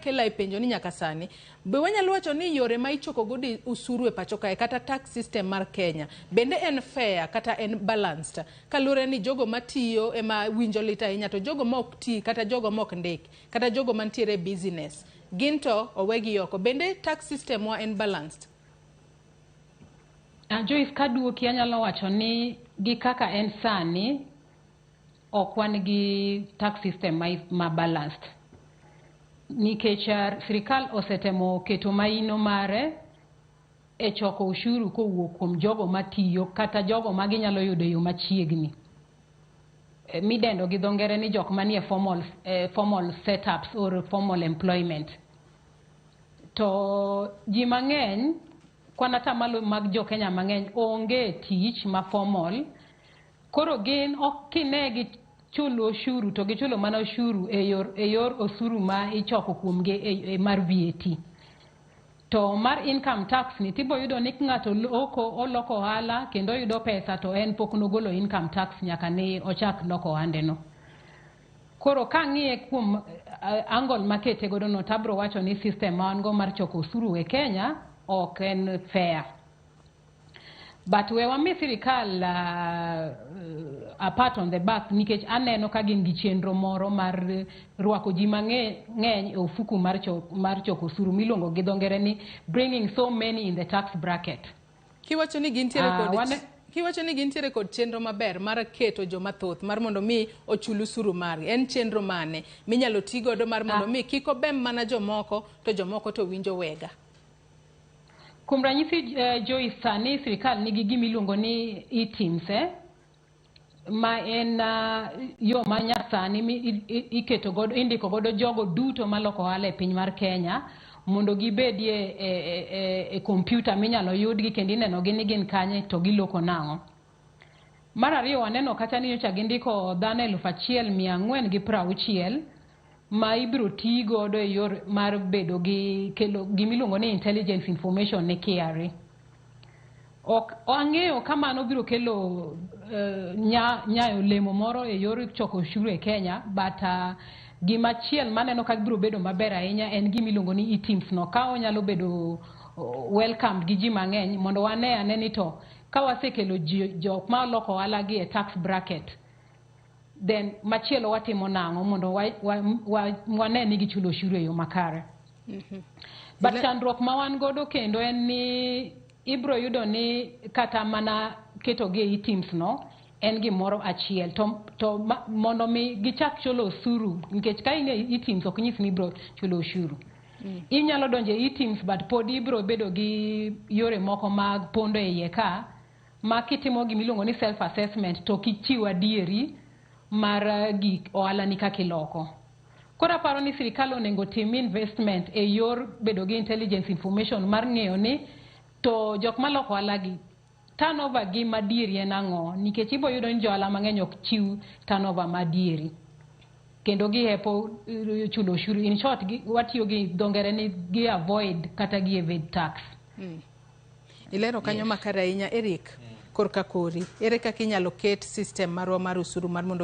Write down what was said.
kela penjo ni nyaka sani be wanyalo wacho ni yore ma ichoko godo usuru e pacho kae kata tax system mar Kenya bende en fair kata en balanced kalure ni jogo matiyo ema winjo lita ahinya to jogo ma ok ti kata jogo ma ok ndiki kata jogo mantiere business ginto owegi oko bende tax system wa en balanced. Joyce kaduoki anyalo wacho ni gi kaka en sani ok wan gi tax system ma balanced nikech sirkal osetemo keto maino mare e choko ushuru kowuok kuom jogo matiyo kata jogo ma ginyalo yudo yo machiegni midendo gi dho ngere ni jok manie formal setups or formal employment. To ji mang'eny kwan atamalo mag jo Kenya mang'eny onge tich ma formal, koro gin ok kine gi chulo ushuru to gichulo mana ushuru e yor osuru ma ichoko kuomgi mar VAT. To mar income tax ni tibo yudo ni ng'ato oloko ohala kendo yudo pesa to en pok nogolo income tax nyaka ni ochak loko ohande no. Koro ka ng'iye kuom angle makete godo no tabro wacho ni system mango mar choko osuru e Kenya ok en fair. But we wami sirkal apart on the back nikech aneno ka gin gi chenro moro mar rwako ji mang'eny e ofuku mar choko osuru miluongo gi dho ngere ni bringing so many in the tax bracket. Kiwacho ni gintiere kod chenro maber mar keto joma thoth mar mondo mi ochul usuru mari. En chenro mane minyalo ti godo mar mondo mi kik obem mana jomoko to jomoko to winjo wega? Kuom ranyisi Joyce sani sirkal nigi gimiluongo ni e-teams ma en yo ma nyasani iketo godo indiko godo jogo duto maloko ohala e piny mar Kenya mondo gibedie e kompyuta minyalo yudgi kendo inenogi ni gin kanye to giloko nang'o. Mar ariyo waneno kata ni nyocha gindiko dhano 1460 ma ibiro ti godo e yor mar bedo gi kelo gimiluongo ni intelligence information ne KRA. Ok ang'eyo kamano biro kelo nyayo lemo moro e yor choko ushuru e Kenya, but gimachiel maneno ka biro bedo maber ahinya en gimiluongo ni e-teams no ka onyalo bedo welcome gi ji mang'eny mondo wane ni to ka wasekelo jok ma loko ohala gi e tax bracket then machielo watimo nang'o mondo wane ni gichulo ushuru e yo makare. But chandruok ma wan godo kendo en ni ibro yudo ni kata mana keto gi e-teams no en gimoro achiel to mondo mi gichak chulo ushuru nikech ka in e-teams ok nyis ni ibro chulo ushuru. Inyalo donjo e-teams but pod ibro bedo gi yore moko mag pondo e iye ka ma kitimo gimiluongo ni self assessment to kichiwo adieri mar gik ohala ni kakiloko. Kora paro ni sirkal onego tim investment e yor bedo gi intelligence information mar ng'eyo ni to jok maloko ohala gi turnover gi madieri en ang'o nikech ibo yudo ni johala mang'eny ok chiw turnover madieri kendo gihepo chulo ushuru. In short watiyo gi dho ngere ni gi avoid kata gi evade tax. Ilero kanyo makare ahinya Eric korka kori ere kaka inyalo ket system marwa mar usuru mar mondo